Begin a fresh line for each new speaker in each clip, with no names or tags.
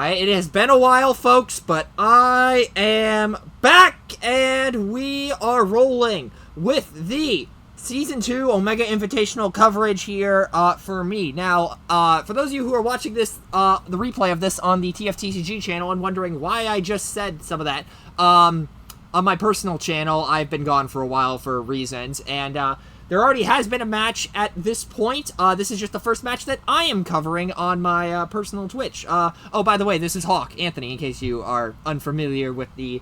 It has been a while, folks, but I am back, and we are rolling with the Season 2 Omega Invitational coverage here for me. Now, for those of you who are watching this, the replay of this on the TCG channel and wondering why I just said some of that, on my personal channel, I've been gone for a while for reasons, and there already has been a match at this point. This is just the first match that I am covering on my personal Twitch. Oh, by the way, this is Hawk, Anthony, in case you are unfamiliar with the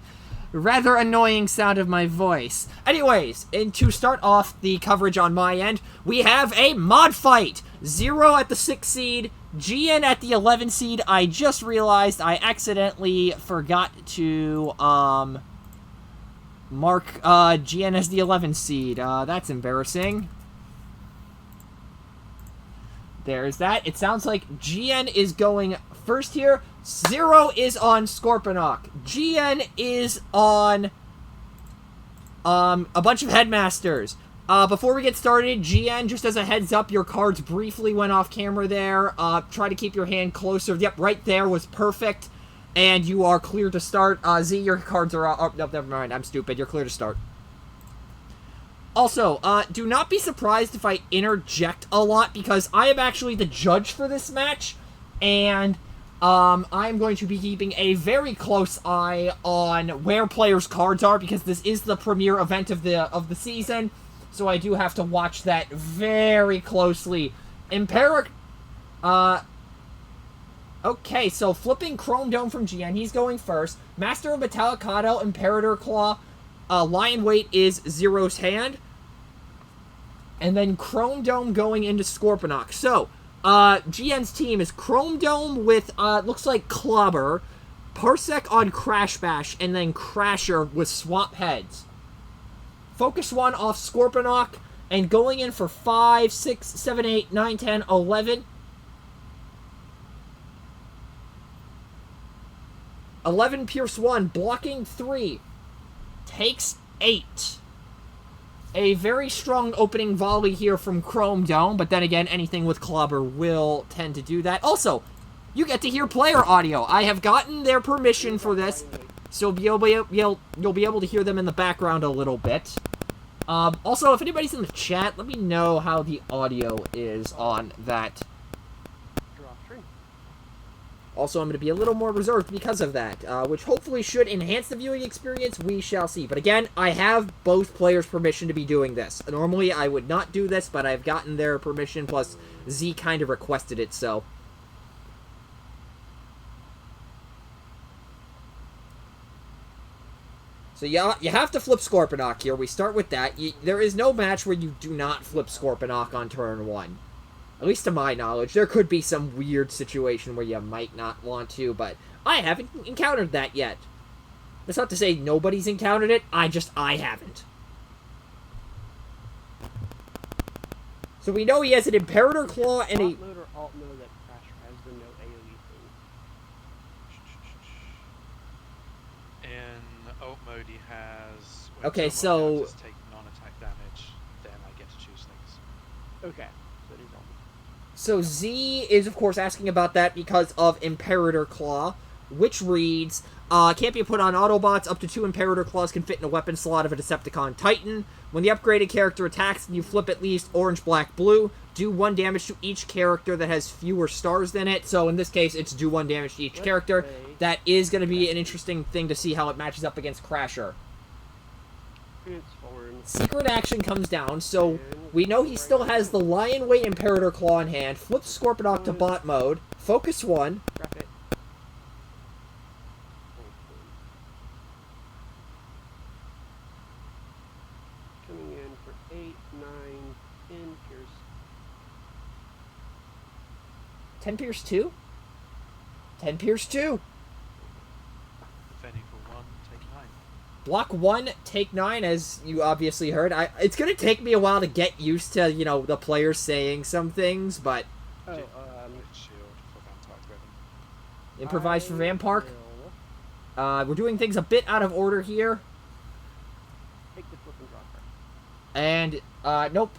rather annoying sound of my voice. Anyways, and to start off the coverage on my end, we have a mod fight. Z-R0E at the 6 seed, Jihen at the 11 seed. I just realized I accidentally forgot to, mark Jihen as the 11 seed. That's embarrassing. There's that. It sounds like Jihen is going first here. Z-R0E is on Scorponok. Jihen is on a bunch of headmasters. Before we get started, Jihen, just as a heads up, your cards briefly went off camera there. Try to keep your hand closer. Yep, right there was perfect. And you are clear to start. Z, your cards are... Oh, no, never mind. I'm stupid. You're clear to start. Also, do not be surprised if I interject a lot, because I am actually the judge for this match. And I'm going to be keeping a very close eye on where players' cards are, because this is the premier event of the season. So I do have to watch that very closely. Okay, so flipping Chrome Dome from Jihen, he's going first. Master of Metallicado, Imperator Claw, Lion Weight is Z-R0E's hand. And then Chrome Dome going into Scorponok. So, Jihen's team is Chrome Dome with, looks like Clobber, Parsec on Crash Bash, and then Crasher with Swamp Heads. Focus 1 off Scorponok, and going in for 5, 6, 7, 8, 9, 10, 11... 11 Pierce 1, blocking 3, takes 8. A very strong opening volley here from Chrome Dome, but then again, anything with Clobber will tend to do that. Also, you get to hear player audio. I have gotten their permission for this, so you'll be able to hear them in the background a little bit. Also, if anybody's in the chat, let me know how the audio is on that. Also, I'm going to be a little more reserved because of that, which hopefully should enhance the viewing experience. We shall see. But again, I have both players' permission to be doing this. Normally, I would not do this, but I've gotten their permission, plus Z kind of requested it, so... So you have to flip Scorponok here. We start with that. There is no match where you do not flip Scorponok on turn 1. At least to my knowledge. There could be some weird situation where you might not want to, but I haven't encountered that yet. That's not to say nobody's encountered it, I haven't. So we know he has an Imperator Claw and a...
Alt mode or alt mode that Crasher has the no AoE thing?
In alt mode he has...
Okay, so...
Just take non-attack damage, then I get to choose things.
Okay.
So Z is, of course, asking about that because of Imperator Claw, which reads, can't be put on Autobots. Up to 2 Imperator Claws can fit in a weapon slot of a Decepticon Titan. When the upgraded character attacks and you flip at least orange, black, blue, do 1 damage to each character that has fewer stars than it. So in this case, it's do 1 damage to each character. That is going to be an interesting thing to see how it matches up against Crasher. Secret action comes down, so we know he still has the Lion Weight Imperator Claw in hand. Flip Scorponok to bot mode. Focus 1.
Coming in for 8, 9, 10 Pierce.
10 Pierce 2? 10 Pierce 2.
Defending for 1, take 9.
Block 1, take 9, as you obviously heard. It's going to take me a while to get used to, you know, the players saying some things, but...
Oh,
Shield for Vampire Ribbon.
Improvise for Vampark. We're doing things a bit out of order here.
Take the flip and draw card.
And, nope.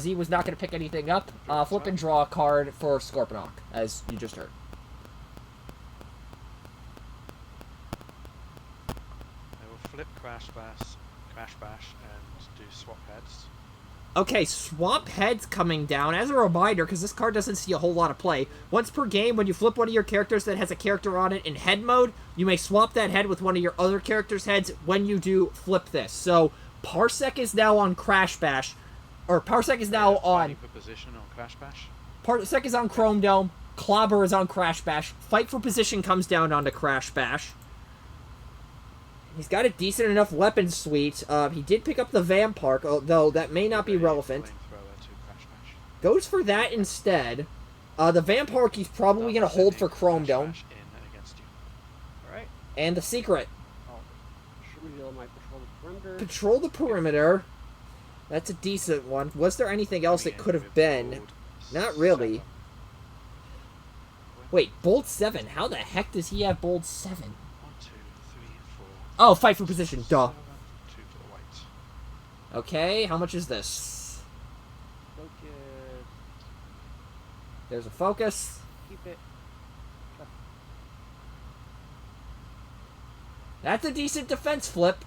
Z was not going to pick anything up. Flip and draw a card for Scorponok, as you just heard.
flip crash bash, and do swap heads.
Okay, swap heads coming down. As a reminder, because this card doesn't see a whole lot of play, once per game, when you flip one of your characters that has a character on it in head mode, you may swap that head with one of your other characters' heads when you do flip this. So, Parsec is now on Crash Bash, or Parsec is now on...
for position on Crash Bash.
Parsec is on Chrome Dome, Clobber is on Crash Bash, Fight for Position comes down onto Crash Bash. He's got a decent enough weapon suite. He did pick up the Vampark, although that may not be relevant. Goes for that instead. The Vampark he's probably going to hold for Chrome Dome.
Alright.
And the secret.
Oh, should reveal my patrol the perimeter.
Patrol the perimeter. That's a decent one. Was there anything else it could have been? Not really. Wait, Bold 7. How the heck does he have Bold 7?
1, 2, 3, 4.
Oh, fight for position. Duh.
2 for the white.
Okay, how much is this?
Focus.
There's a focus.
Keep it.
That's a decent defense flip.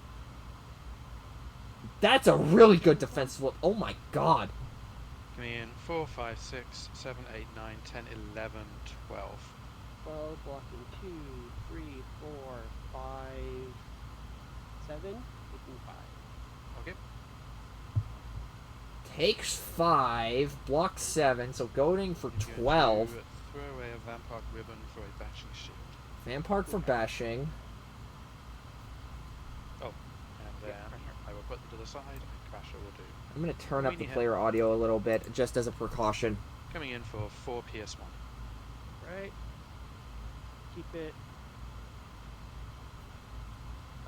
That's a really good defense flip. Oh my god.
Coming in 4, 5, 6, 7, 8, 9, 10, 11, 12.
12, blocking 2, 3, 4, 5, 7, taking 5.
Okay.
Takes 5, blocks 7, so going for
You're going
12.
to throw away a Vampark ribbon for a bashing shield.
Vampark for bashing.
Oh, and then I will put them to the side, and Crasher will do.
I'm going to turn up the player audio a little bit, just as a precaution.
Coming in for 4 PS1.
Right. Keep it.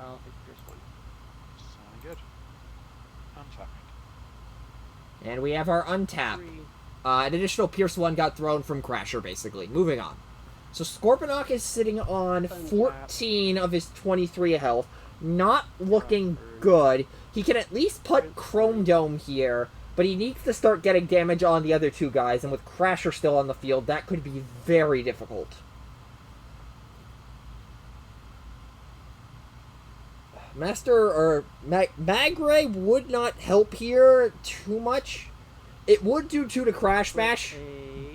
I'll take first one.
Sounding good. Untapping.
And we have our untap.
3.
An additional Pierce 1 got thrown from Crasher, basically. Moving on. So Scorponok is sitting on 14 of his 23 health. Not looking good. He can at least put Chrome Dome here, but he needs to start getting damage on the other two guys, and with Crasher still on the field, that could be very difficult. Magray would not help here too much. It would do 2 to Crash Bash,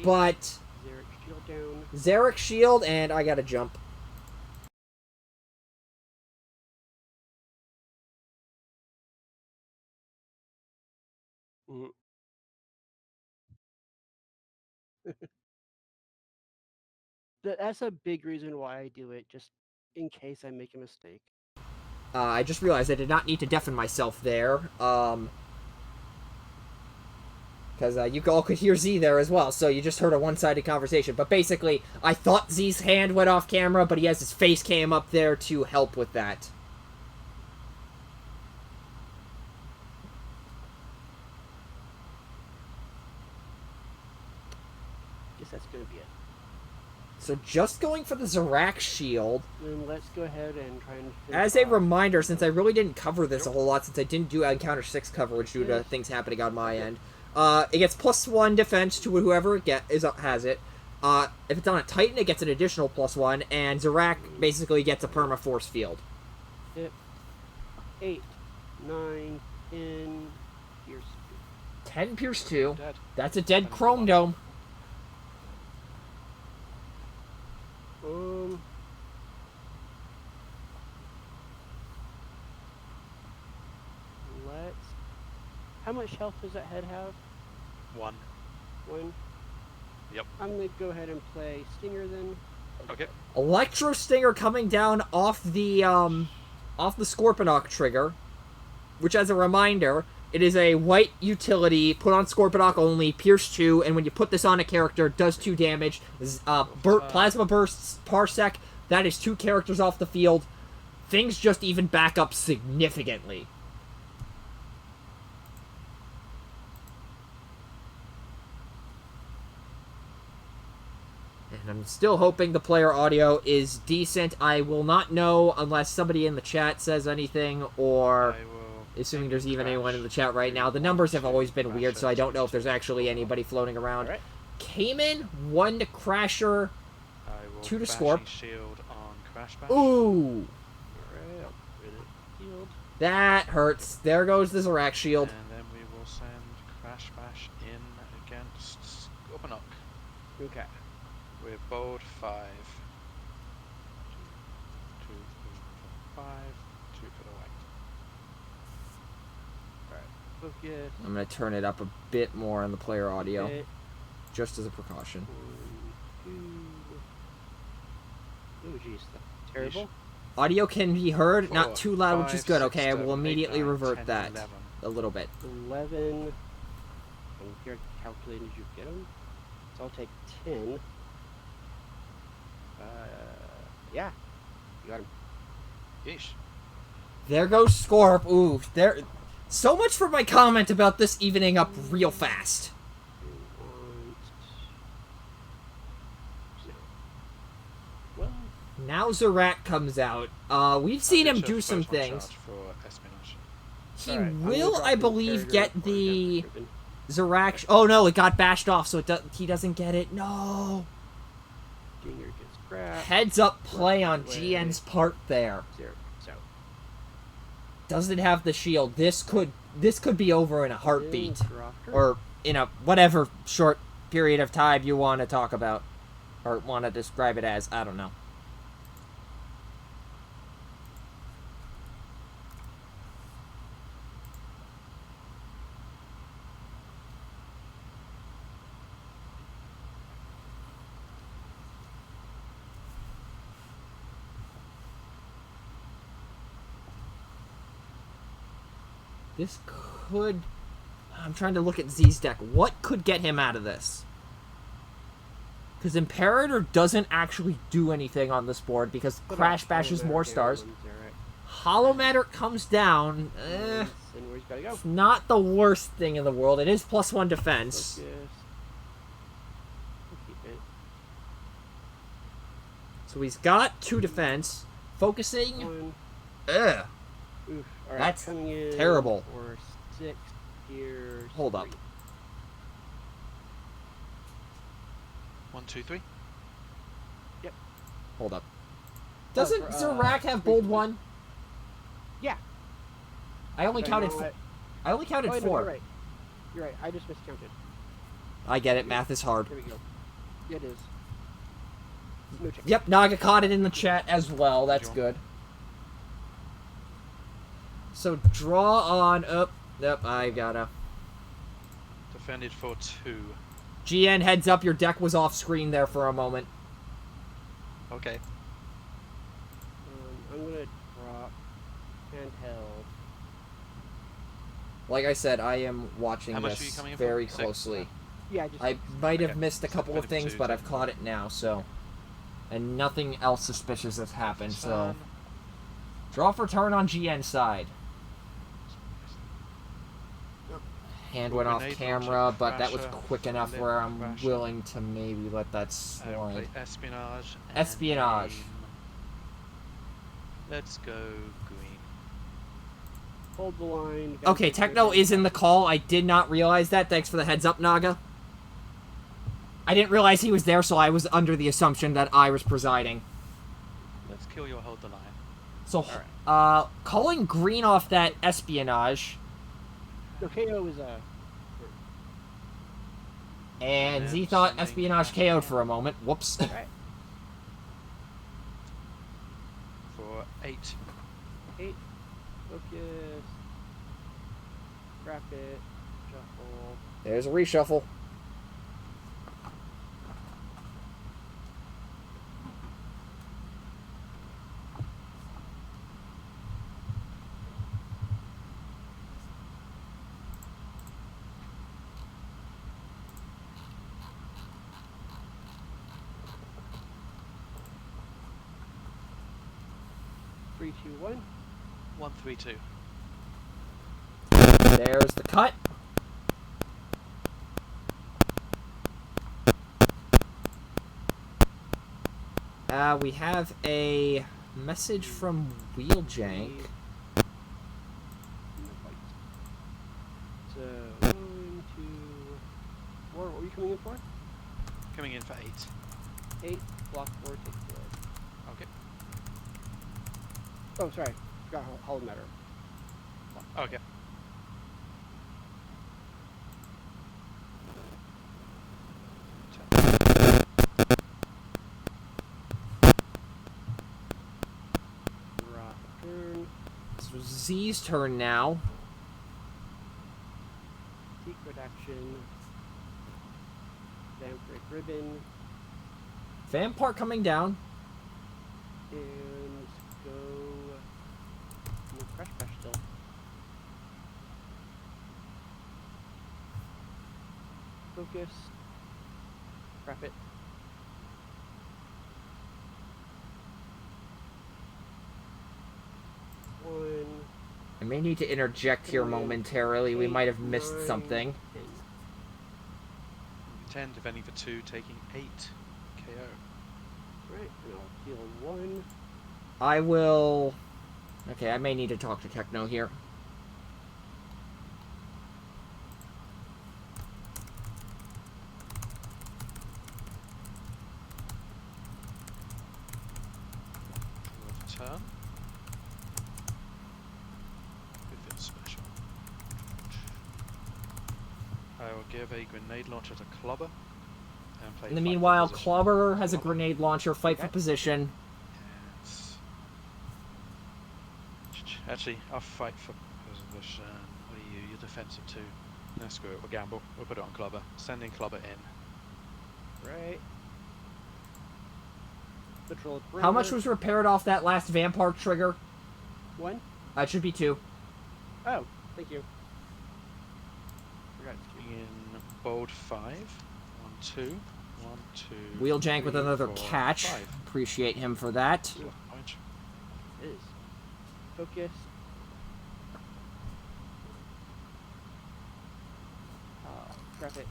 but
Xeric shield down.
Xeric shield, and I gotta jump.
Mm. That's a big reason why I do it, just in case I make a mistake.
I just realized I did not need to deafen myself there, because you all could hear Z there as well, so you just heard a one-sided conversation. But basically, I thought Z's hand went off camera, but he has his face cam up there to help with that.
Guess that's gonna be it.
So just going for the Zorak shield.
Then let's go ahead and try and
As a reminder, since I really didn't cover this a whole lot, since I didn't do Encounter 6 coverage due to things happening on my end, it gets +1 defense to whoever has it. If it's on a Titan, it gets an additional +1, and Zorak basically gets a perma force field.
8, 9, 10, Pierce
10 Pierce 2.
Dead.
That's a dead Chrome Dome.
Let's... How much health does that head have?
1.
1?
Yep.
I'm gonna go ahead and play Stinger then.
Okay.
Electro Stinger coming down off the Scorponok trigger, which, as a reminder, it is a white utility, put on Scorponok only, Pierce 2, and when you put this on a character, does 2 damage. Plasma Bursts, Parsec, that is 2 characters off the field. Things just even back up significantly. And I'm still hoping the player audio is decent. I will not know unless somebody in the chat says anything, or assuming there's even anyone in the chat right now. The numbers have always been weird, so I don't know if there's actually anybody floating around.
Right.
Cayman, 1 to Crasher, 2 to Scorp.
Shield on Crash Bash.
Ooh!
Alright, I'll
That hurts. There goes the Z-R0E shield.
And then we will send Crash Bash in against Uppernock.
Okay.
With bold 5. 2, 3, 4, 5. 2 for the white.
Alright. Focus.
I'm going to turn it up a bit more on the player audio,
Hit.
just as a precaution.
1, 2. Oh, jeez. Terrible.
Audio can be heard,
4,
not too loud, which
5,
is good.
6,
Okay, I will
7, 8,
immediately
9,
revert
10,
that
11.
a little bit.
11. I'm here calculating. Did you get them? So I'll take 10. Yeah. You got him.
Yeesh.
There goes Scorp. Ooh, there. So much for my comment about this evening up real fast.
Well,
Now Z-R0E comes out. We've seen him do some things.
For espionage.
He
alright, I'm gonna
will,
drop
I
the
believe,
character
get
for
the
Death Ribbon.
Z-R0E. Oh no, it got bashed off, so he doesn't get it. No.
Ginger gets crap.
Heads up play on
Away.
GN's part there.
0. So.
Doesn't have the shield. This could be over in a heartbeat,
Dropped her.
or in a whatever short period of time you want to talk about, or want to describe it as. I don't know. This could... I'm trying to look at Z's deck. What could get him out of this? Because Imperator doesn't actually do anything on this board because Crash bashes more stars. Hollow Matter comes down.
And where's gotta go?
It's not the worst thing in the world. It is +1 defense.
Focus. We'll keep it.
So he's got 2 defense. Focusing.
1.
Ugh.
Oof. All right,
That's
coming in
terrible.
For 6 gears.
Hold up.
1, 2, 3.
Hold up. Doesn't
for,
Z-R0E have bold 1?
Yeah.
I only
Okay,
counted.
no,
I only counted
no,
4.
you're right. You're right. I just miscounted.
I get it. Math is hard.
Here we go. Yeah, it is. No check.
Yep, Naga caught it in the chat as well. That's
Sure.
good. So draw on. Oh, yep, I gotta.
Defended for 2.
GN, heads up, your deck was off screen there for a moment.
Okay.
I'm gonna drop handheld.
Like I said, I am watching
How much are you
this
coming in for?
very
6?
closely.
Yeah, just
I might have
Okay.
missed a couple of things, but I've caught it now, so. And nothing else suspicious has happened, so. Draw for turn on GN side. Hand went off
Grenade
camera,
launcher,
but that was
Thrasher,
quick enough
Flip,
where I'm
Thrasher.
willing to maybe let that slide.
Play espionage. and
Espionage.
aim. Let's go green.
hold the line.
Okay, Techno is in the call. I did not realize that. Thanks for the heads up, Naga. I didn't realize he was there, so I was under the assumption that I was presiding.
Let's kill your hold the line.
So,
Alright.
calling green off that espionage,
No, KO is
and
Yeah,
Z thought
sending
espionage
Crash.
KO'd for a moment. Whoops.
Alright.
For 8.
8. Focus. Rapid. Shuffle.
There's a reshuffle.
Three, two, 1.
1, 3, 2.
There's the cut. We have a message from Wheeljank.
So, 1, 2, 4. What were you coming in for?
Coming in for 8.
8. Block 4, take 4.
Okay.
Oh, sorry. Forgot Hollow Matter.
Okay.
Turn.
So Z's turn now.
Secret action. Vampiric Ribbon.
Vampire coming down.
And go. Crush still. Focus. Wrap it. One.
I may need to interject here momentarily. We might have missed
9,
something.
10 defending for 2, taking 8 KO.
Right, and I'll heal 1.
I will... Okay, I may need to talk to Techno here.
Turn. If it's special. I will give a grenade launcher to Clubber. And play
In the
fight for
meanwhile,
position.
Clobber has a grenade launcher, fight for
Okay.
position.
Yes. Actually, I'll fight for position. What are you? You're defensive too. No, screw it. We'll gamble. We'll put it on Clubber. Sending Clubber in.
Right. Patrol the
How much
perimeter.
was repaired off that last Vampire trigger?
1?
It should be 2.
Oh, thank you. Forgot to
In bold 5. 1, 2. 1, 2.
Wheeljank with
3,
another
4,
catch.
5.
Appreciate him for that.
Ooh, orange.
It is. Focus. Grab it.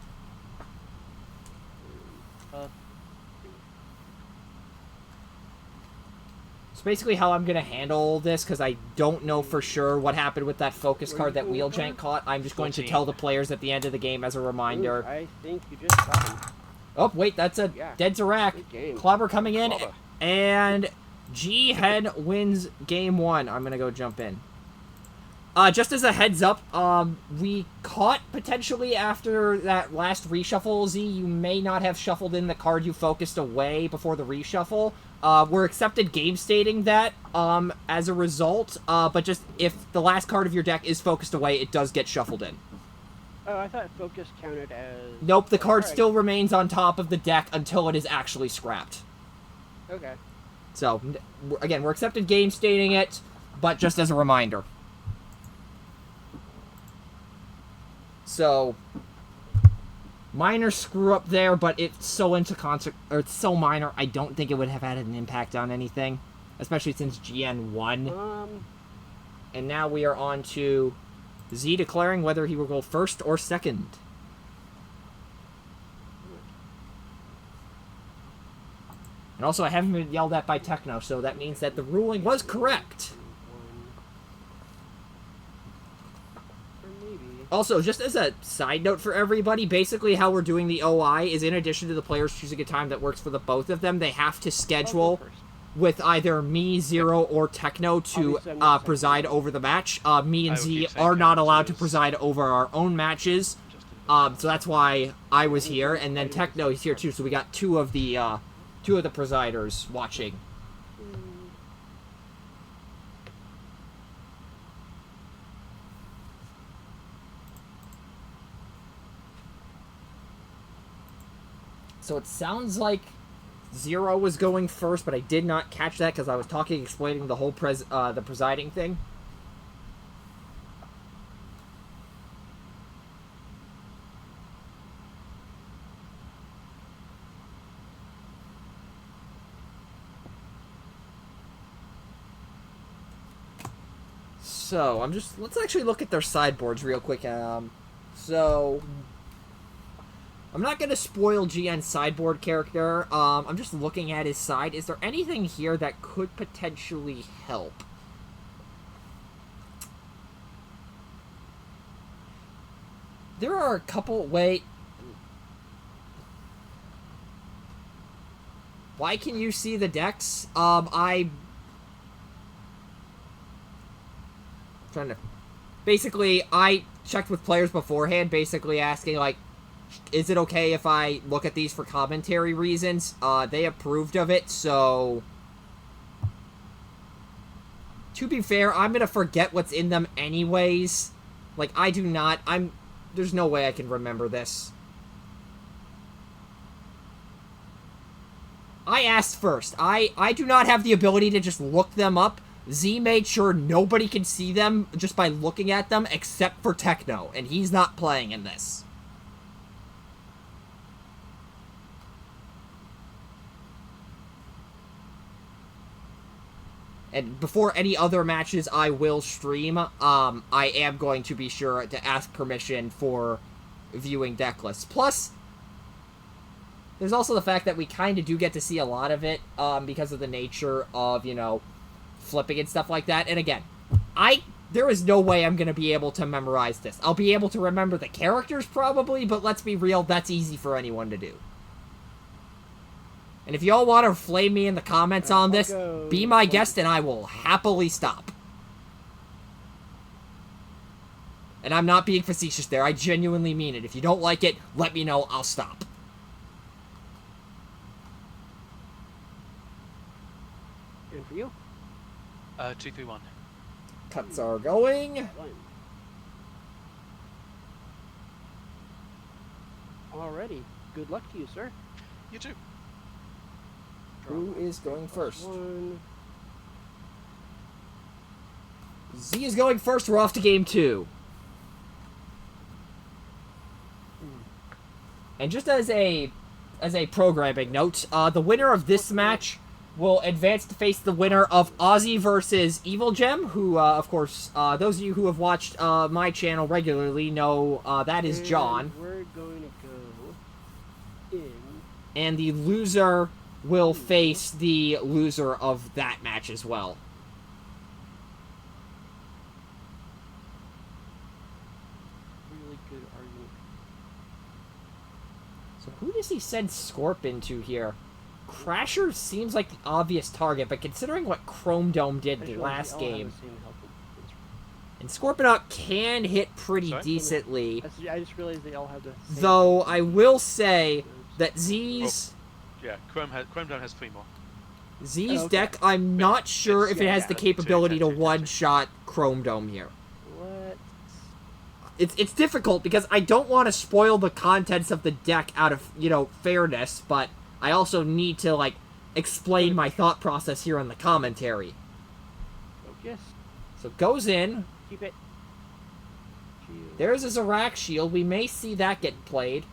It's basically how I'm going to handle this, because I don't know for sure what happened with that focus card that Wheeljank caught. I'm just going to
14.
tell the players at the end of the game as a reminder.
Ooh, I think you just got him.
Oh, wait, that's a
Yeah.
dead Zarak.
Good game.
Clobber coming in,
Clobber.
and Jihen wins game 1. I'm going to go jump in. Just as a heads up, we caught potentially after that last reshuffle, Z, you may not have shuffled in the card you focused away before the reshuffle. We're accepted game stating that, as a result, but just if the last card of your deck is focused away, it does get shuffled in.
Oh, I thought focus counted as...
Nope, the card
Alright.
still remains on top of the deck until it is actually scrapped.
Okay.
So, again, we're accepted game stating it, but just as a reminder. So, minor screw up there, but it's so it's so minor, I don't think it would have had an impact on anything, especially since Jihen won. And now we are on to Z declaring whether he will go first or second. And also, I haven't been yelled at by Techno, so that means that the ruling was correct. Also, just as a side note for everybody, basically how we're doing the OI is in addition to the players choosing a time that works for the both of them, they have to schedule with either me, Zero, or Techno to
Obviously, I'm not
preside
second.
over the match. Me and
I would
Z
keep saying
are not
that,
allowed to
so
preside over our own matches.
Just in the
So that's why I was here, and then Techno is here too, so we got two of the presiders watching. So it sounds like Zero was going first, but I did not catch that because I was explaining the whole the presiding thing. So let's actually look at their sideboards real quick. So I'm not going to spoil Jihen's sideboard character. I'm just looking at his side. Is there anything here that could potentially help? There are a couple... Wait. Why can you see the decks? I'm trying to basically, I checked with players beforehand, basically asking, like, is it okay if I look at these for commentary reasons? They approved of it, so... To be fair, I'm gonna forget what's in them anyways. Like, I do not... There's no way I can remember this. I asked first. I do not have the ability to just look them up. Z made sure nobody can see them just by looking at them except for Techno, and he's not playing in this. And before any other matches I will stream, I am going to be sure to ask permission for viewing deck lists. Plus, there's also the fact that we kind of do get to see a lot of it, because of the nature of, you know, flipping and stuff like that. And again, there is no way I'm going to be able to memorize this. I'll be able to remember the characters probably, but let's be real, that's easy for anyone to do. And if y'all want to flame me in the comments on this, be my guest and I will happily stop. And I'm not being facetious there, I genuinely mean it. If you don't like it, let me know, I'll stop.
And for you?
2, 3, 1.
Cuts are going.
Alrighty. Good luck to you, sir.
You too.
Who is going first?
One.
Z is going first. We're off to game 2. And just as a programming note, the winner of this match will advance to face the winner of Ozzy versus Evil Gem, who, of course, those of you who have watched my channel regularly know that is John.
We're going to go in.
And the loser will face the loser of that match as well.
Really good argument.
So who does he send Scorp into here? Crasher seems like the obvious target, but considering what Chrome Dome did last game... And Scorponok can hit pretty decently.
I just realized they all have the same.
Though I will say that Z's...
Yeah, Chrome Dome has 3 more.
Z's deck, I'm not sure if it has the capability to one-shot Chrome Dome here.
What?
It's difficult because I don't want to spoil the contents of the deck out of, you know, fairness, but I also need to, like, explain my thought process here in the commentary.
Focus.
So goes in.
Keep it. Shield.
There's a Zorak Shield. We may see that get played.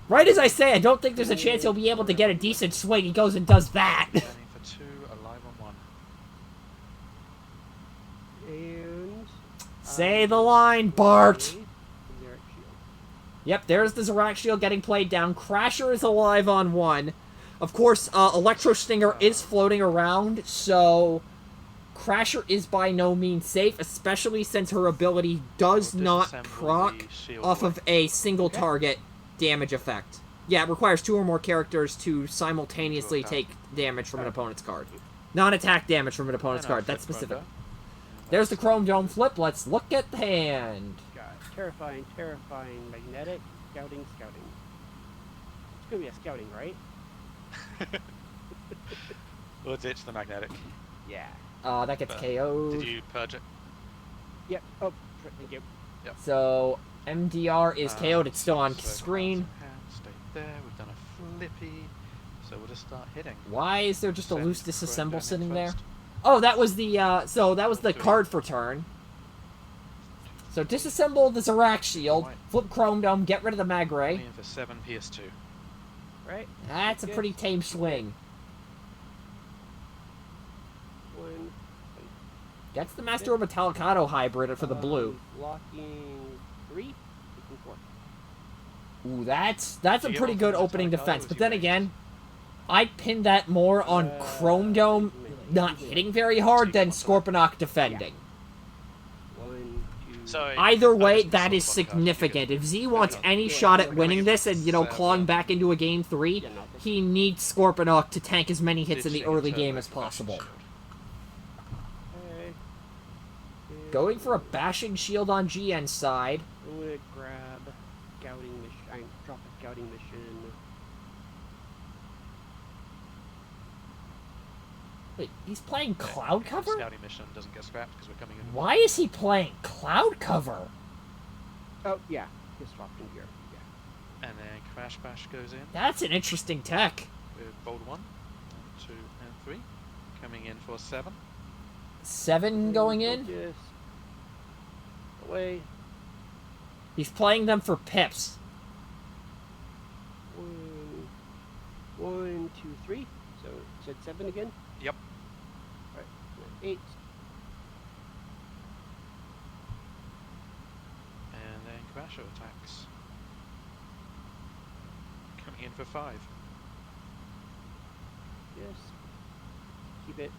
Right as I say, I don't think there's a chance he'll be able to get a decent swing. He goes and does that.
Planning for 2, alive on 1.
And...
Say the line, Bart!
Zorak Shield.
Yep, there's the Zorak Shield getting played down. Crasher is alive on 1. Of course, Electro Stinger is floating around, so... Crasher is by no means safe, especially since her ability does not proc off of a single target damage effect. Yeah, it requires 2 or more characters to simultaneously take damage from an opponent's card. Non-attack damage from an opponent's card, that's specific. There's the Chrome Dome flip, let's look at the hand.
Terrifying, terrifying, magnetic, scouting, scouting. It's gonna be a scouting, right?
We'll ditch the magnetic.
Yeah.
That gets KO'd.
Did you purge it?
Yep. Oh, thank you.
Yep.
So, MDR is KO'd, it's still on screen.
Stay there, we've done a flippy. So we'll just start hitting.
Why is there just a loose
Chrome
disassemble
Dome
sitting
in
there?
first.
Oh, that was the, so that was the card for turn. So disassemble the Zorak Shield, flip Chrome Dome, get rid of the Mag Ray.
Only in for 7 PS2.
Right?
That's a pretty tame swing.
One.
Gets the Master of Metallicado hybrid for the blue.
Blocking 3. Taking 4.
Ooh, that's a
You get
pretty
one
good
from
opening
Metallicado
defense.
as
But
you
then
raise.
again, I'd pin that more on Chrome Dome not hitting very hard than Scorponok defending.
1, 2.
So
Either
I
way,
just
that is
missed one card.
significant. If Z wants any shot at winning this and, you know, clawing back into a game 3, he needs Scorponok to tank as many hits in the early game as possible. Going for a bashing shield on GN's side.
I'm gonna grab scouting mission. Drop a scouting mission.
Wait, he's playing cloud cover?
Scouting mission doesn't get scrapped because we're coming in.
Why is he playing cloud cover?
Oh yeah, just dropped in here. Yeah.
And then Crash Bash goes in
That's an interesting tech.
with Bold 1, 2, and 3. Coming in for 7.
7 going in?
Focus. Away.
He's playing them for pips.
1, 2, 3. So you said 7 again?
Yep.
Alright, 8.
And then Crasher attacks. Coming in for 5.
Yes. Keep it.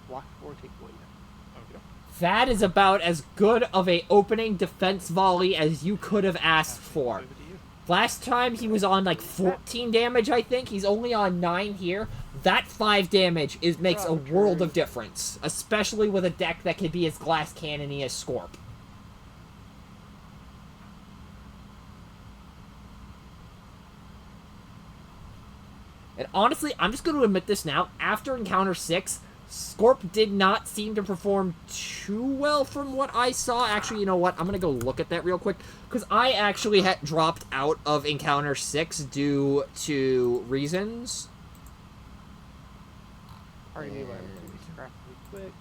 Block 4, take 1.
Okay.
That is about as good of a opening defense volley as you could have asked for.
Over to you.
Last time he was on like 14 damage, I think. He's only on 9 here. That 5 damage makes a world of difference, especially with a deck that can be as glass cannon-y as Scorp. And honestly, I'm just going to admit this now. After Encounter 6, Scorp did not seem to perform too well from what I saw. Actually, you know what? I'm going to go look at that real quick. Because I actually had dropped out of Encounter 6 due to reasons.
Already knew I was going to be scrapped really quick.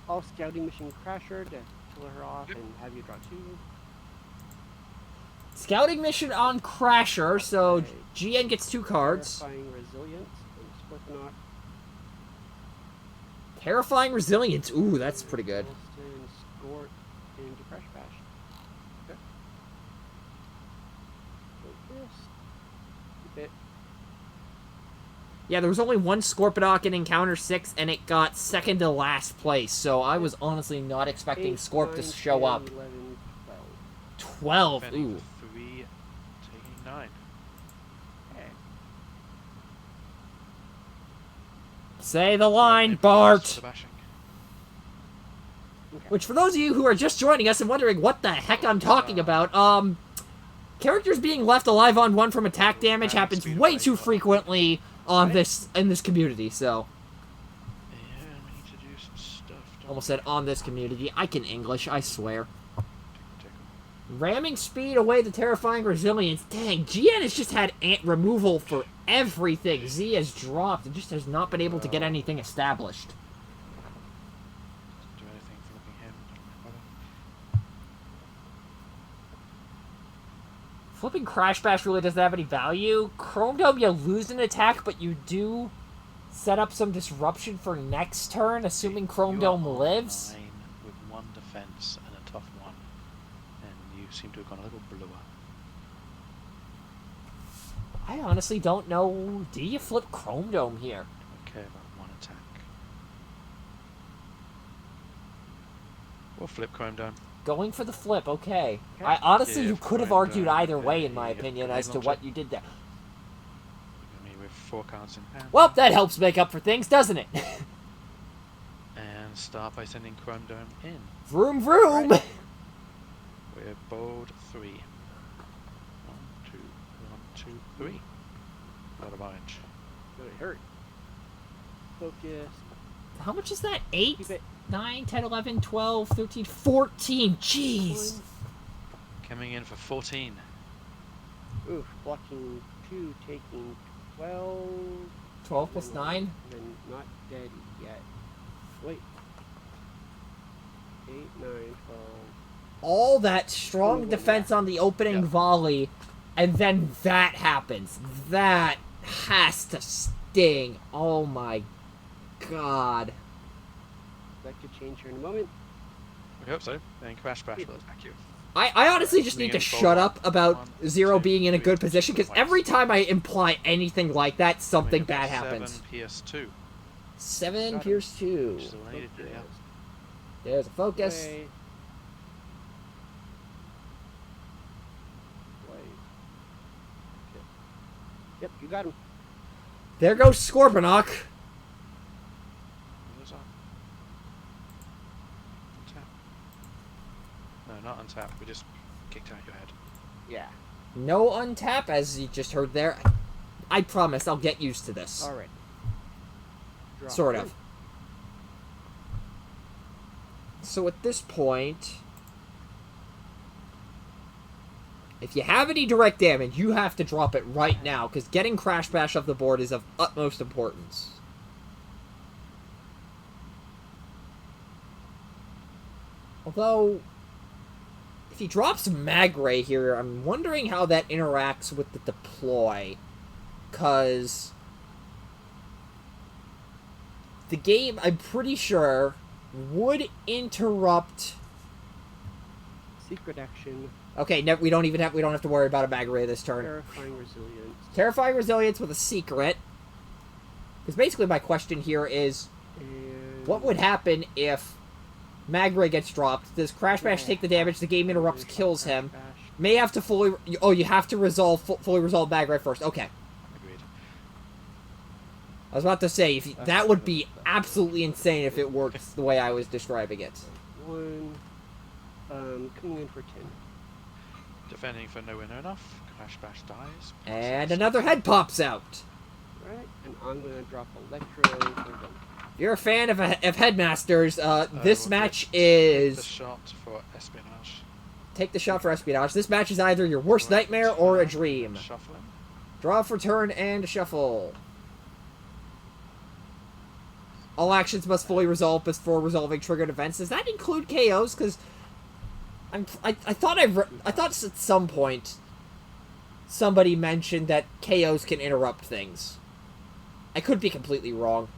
All scouting mission Crasher to kill her off and have you draw 2.
Scouting mission on Crasher, so
Okay.
GN gets 2 cards.
Terrifying Resilience and Scorponok.
Terrifying Resilience. Ooh, that's pretty good.
Wilson, Scorp, and Crash Bash. Okay. Focus. Keep it.
Yeah, there was only one Scorponok in Encounter 6, and it got second to last place, so I was honestly not expecting
8,
Scorp to
9,
show
10,
up.
11, 12.
12,
Defending
ooh.
for 3, taking 9.
Okay.
Say the line,
And
Bart!
the bashing.
Okay.
Which, for those of you who are just joining us and wondering what the heck I'm talking about, characters being left alive on 1 from attack damage happens way too frequently on in this community, so.
Yeah, we need to do some stuff. don't
Almost
we?
said on this community. I can English, I swear.
Tickle.
Ramming speed away the terrifying resilience. Dang, GN has just had ant removal for everything. Z has dropped and just has not been able to get anything established.
Doesn't do anything for looking him. Don't bother.
Flipping Crash Bash really doesn't have any value. Chrome Dome, you lose an attack, but you do set up some disruption for next turn, assuming Chrome
You are
Dome
on
lives.
9 with 1 defense and a tough 1, and you seem to have gone a little bluer.
I honestly don't know. Do you flip Chrome Dome here?
Don't care about 1 attack. We'll flip Chrome Dome.
Going for the flip, okay.
Okay.
I honestly,
Yeah,
you could have
Chrome
argued
Dome,
either way, in
yeah,
my
yep,
opinion,
good
as to
launcher.
what you did there.
Leaving me with 4 cards in hand.
Well, that helps make up for things, doesn't it?
And start by sending Chrome Dome in.
Vroom vroom!
Right.
We're bold 3. 1, 2, 1, 2, 3. A lot of orange.
Really hurt. Focus.
How much is that? 8?
Keep it.
9, 10, 11, 12, 13, 14. Jeez!
1.
Coming in for 14.
Oof. Blocking 2, taking 12.
12 plus 9?
And then not dead yet. Wait. 8, 9, 12.
All that strong
21,
defense
yeah.
on the opening
Yeah.
volley, and then that happens. That has to sting. Oh my god.
That could change here in a moment.
We hope so. Then Crash Bash will attack you.
I honestly just need to shut up about Zero being in a good position, because every time I imply anything like that, something bad happens.
7 PS2.
7 Pierce 2.
Which is all I needed, yeah.
There's a focus.
Wait. Yep, you got him.
There goes Scorponok.
What was that? Untap? No, not untap. We just kicked out your head.
Yeah.
No untap, as you just heard there. I promise I'll get used to this.
All right. Drop
Sort
in.
of. So at this point, if you have any direct damage, you have to drop it right now, because getting Crash Bash off the board is of utmost importance. Although, if he drops Magray here, I'm wondering how that interacts with the deploy, because the game, I'm pretty sure, would interrupt.
Secret action.
Okay, we don't have to worry about a Magray this turn.
Terrifying resilience.
Terrifying resilience with a secret. Because basically my question here is,
And
what would happen if Magray gets dropped? Does Crash Bash take the damage? The game interrupts, kills him.
Crash Bash.
May have to fully. Oh, you have to resolve fully resolve Magray first. Okay.
Agreed.
I was about to say that would be absolutely insane if it works the way I was describing it.
1. Coming in for 10.
Defending for no win enough. Crash Bash dies.
And another head pops out.
Right, and I'm gonna drop Electro for them.
If you're a fan of Headmasters, this
we'll
match
take
is...
the shot for espionage.
Take the shot for espionage. This match is either your worst nightmare or a dream.
Shuffling.
Draw for turn and shuffle. All actions must fully resolve before resolving triggered events. Does that include KOs? Because I thought at some point somebody mentioned that KOs can interrupt things. I could be completely wrong.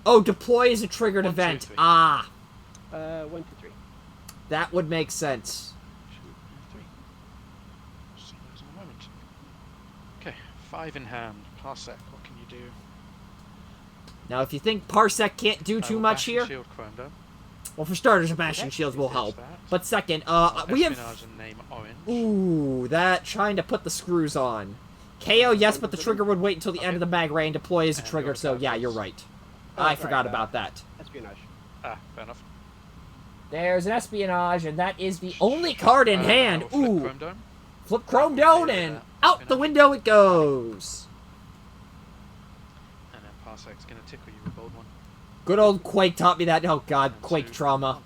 Oh, deploy is a triggered
1, 2,
event.
3.
Ah,
1, 2, 3.
that would make sense.
2, 3. See those in a moment. Okay, 5 in hand. Parsec, what can you do?
Now, if you think Parsec can't do too much
Bashing
here,
Shield Chrome Dome.
well, for starters, a Bashing Shields will
There's
help.
that.
But second, we have...
Espionage and name orange.
Ooh, that trying to put the screws on. KO, yes, but the trigger would wait until the end of the mag ray and deploy as a
And
trigger,
your
so yeah,
card
you're
is-
right.
Oh,
I
sorry,
forgot about that.
Espionage.
Ah, fair enough.
There's an espionage, and that is the only card in hand.
Flip
Ooh,
Chrome Dome.
flip Chrome Dome, and out the window it goes.
And then Parsec's gonna tickle you with bold one.
Good old Quake taught me that. Oh god,
And
Quake
2,
trauma.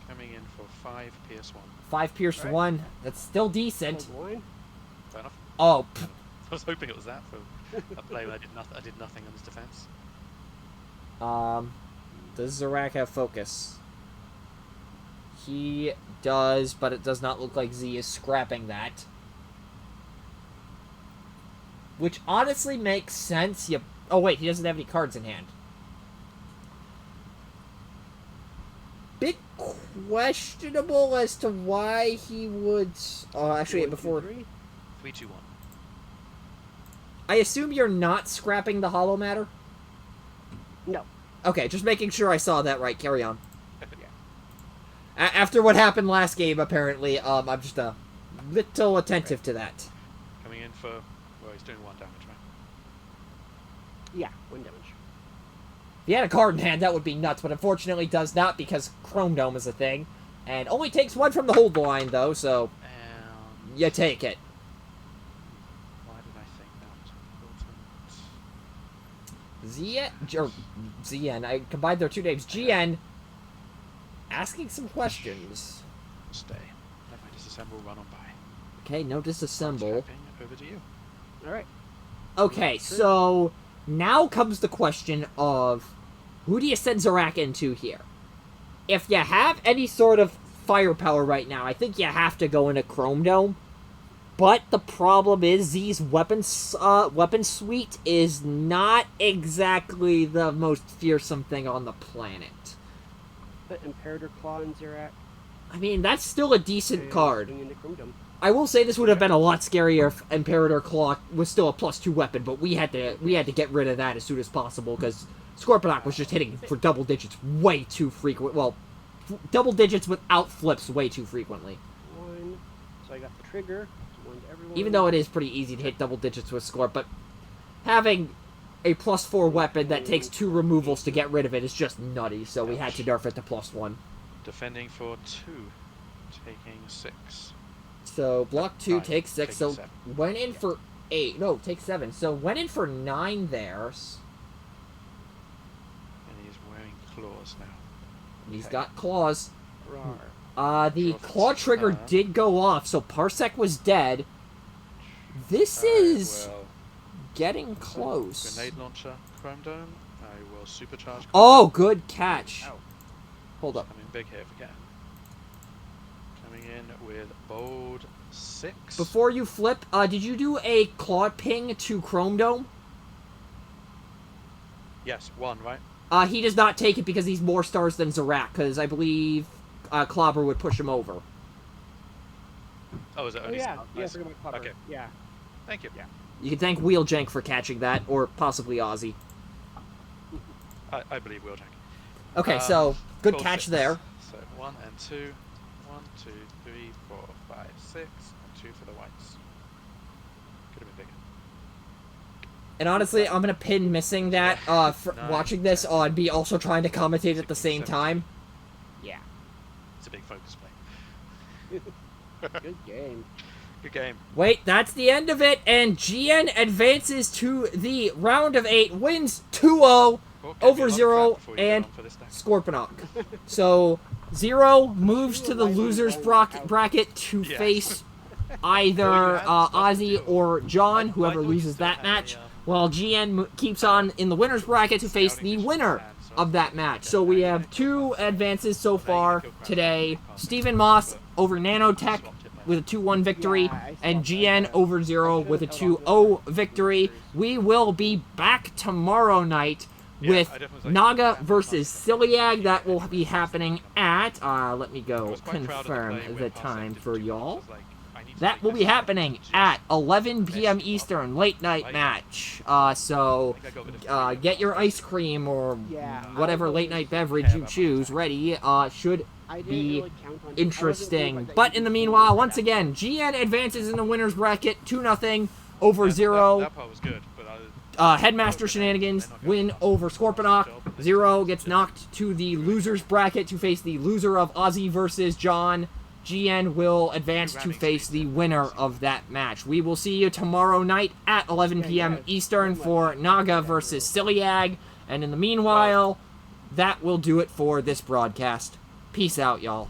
Coming in for 5 PS1.
5 pierce
Right.
1. That's still decent.
Hold line.
Fair enough.
Oh,
I was hoping it was that for a play where I did nothing on his defense.
does Zorak have focus? He does, but it does not look like Z is scrapping that. Which honestly makes sense. Oh wait, he doesn't have any cards in hand. Bit questionable as to why he would... actually,
1, 2,
before...
3.
3, 2, 1.
I assume you're not scrapping the Hollow Matter?
No.
Okay, just making sure I saw that right. Carry on. After what happened last game, apparently, I'm just a little attentive to that.
Coming in for, well, he's doing 1 damage, right?
Yeah, 1 damage.
If he had a card in hand, that would be nuts, but unfortunately does not because Chrome Dome is a thing. And only takes 1 from the hold line, though, so
And
you take it.
why did I think
Jihen, I combined their two names. Jihen, asking some questions.
that? Stay. Let my disassemble run on by.
Okay, no disassemble.
Tapping, over to you.
Alright.
Okay, so now comes the question of who do you send Zorak into here? If you have any sort of firepower right now, I think you have to go into Chrome Dome. But the problem is Z's weapon suite is not exactly the most fearsome thing on the planet.
But Imperator Claw and Zerak.
I mean, that's still a decent card.
swing into Chromedome.
I will say this would have been a lot scarier if Imperator Claw was still a +2 weapon, but we had to get rid of that as soon as possible because Scorponok was just hitting for double digits way too frequent. Well, double digits without flips way too frequently.
One. So I got the trigger. One to everyone.
Even though it is pretty easy to hit double digits with Scorp, but having a +4 weapon that takes 2 removals to get rid of it is just nutty, so we had to nerf it to +1.
Defending for 2, taking 6.
So block 2
Nine,
takes 6, so
taking 7.
went in for 8. No, take 7. So went in for 9 there.
And he's wearing claws now.
He's
Okay.
got claws.
Rawr.
The
Draw for
claw trigger
7.
did go off, so Parsec was dead. This
Alright,
is
well,
getting close.
Grenade launcher, Chrome Dome. I will supercharge.
Oh, good catch.
Ow.
Hold up.
Coming big here again. Coming in with bold 6.
Before you flip, did you do a claw ping to Chrome Dome?
Yes, 1, right?
He does not take it because he's more stars than Zarak, because I believe Clobber would push him over.
Oh, is it
Oh
only
yeah,
start?
yeah, I
Nice.
forgot about Copper.
Okay.
Yeah.
Thank you.
Yeah.
You can thank Wheeljank for catching that, or possibly Ozzy.
I believe Wheeljack.
Okay, so, good
Bold
catch
6.
there.
So 1 and 2. 1, 2, 3, 4, 5, 6. And 2 for the whites. Could have been bigger.
And honestly, I'm gonna pin missing that, for
Nine,
watching this
10.
on me also trying to commentate at the
16,
same
17.
time.
Yeah.
It's a big focus play.
Good game.
Good game.
Wait, that's the end of it, and Jihen advances to the round of 8, wins 2-0
Oh, gave me a
over
lot of
0
crap before you get
and
on for this deck.
Scorponok. So, 0 moves to the losers bracket to
Yeah.
face
Well,
either
you had stuff to
Ozzy
do.
or John,
I
whoever
thought you
loses
still
that
had
match,
a,
while GN keeps on in the winner's bracket to face
scouting
the
mission
winner
plan, so
of that
okay,
match.
okay,
So we
now you
have
make your
2
plan.
advances so
Now you
far
make your plan.
today.
But-
Stephen Moss
but
over Nanotech
swapped it, man.
with a 2-1 victory,
Yeah, I
and
saw that,
GN
yeah.
over 0
I
with a
should've held on to
2-0
that.
victory. We will be back tomorrow night
Yeah,
with
I definitely was like,
Naga
yeah,
versus
fun.
Ciliag. That will be happening at, let me
I
go
was quite proud of the
confirm
play
the
where Parsec
time
didn't
for
do much.
y'all.
I was like, I need to
That
make
will be
this happen.
happening
Just
at 11
mess
p.m.
you up.
Eastern, late night
Like,
match. So,
I think I got a bit of freedom.
get your ice cream or
Yeah,
whatever
I
late night
was-
beverage
care
you
about my
choose
attack.
ready. Should
I didn't
be
really count on I wasn't
interesting.
worried about
But
that
in the
easy
meanwhile,
score
once
that-
again, GN advances in the winner's bracket 2-0 over
That-
0.
That part was good, but
Headmaster Shenanigans win over Scorponok. 0 gets knocked to the loser's bracket to face the loser of Ozzy versus John. GN will advance to face the winner of that match. We will see you tomorrow night at 11 p.m. Eastern for Naga versus Ciliag. And in the meanwhile, that will do it for this broadcast. Peace out, y'all.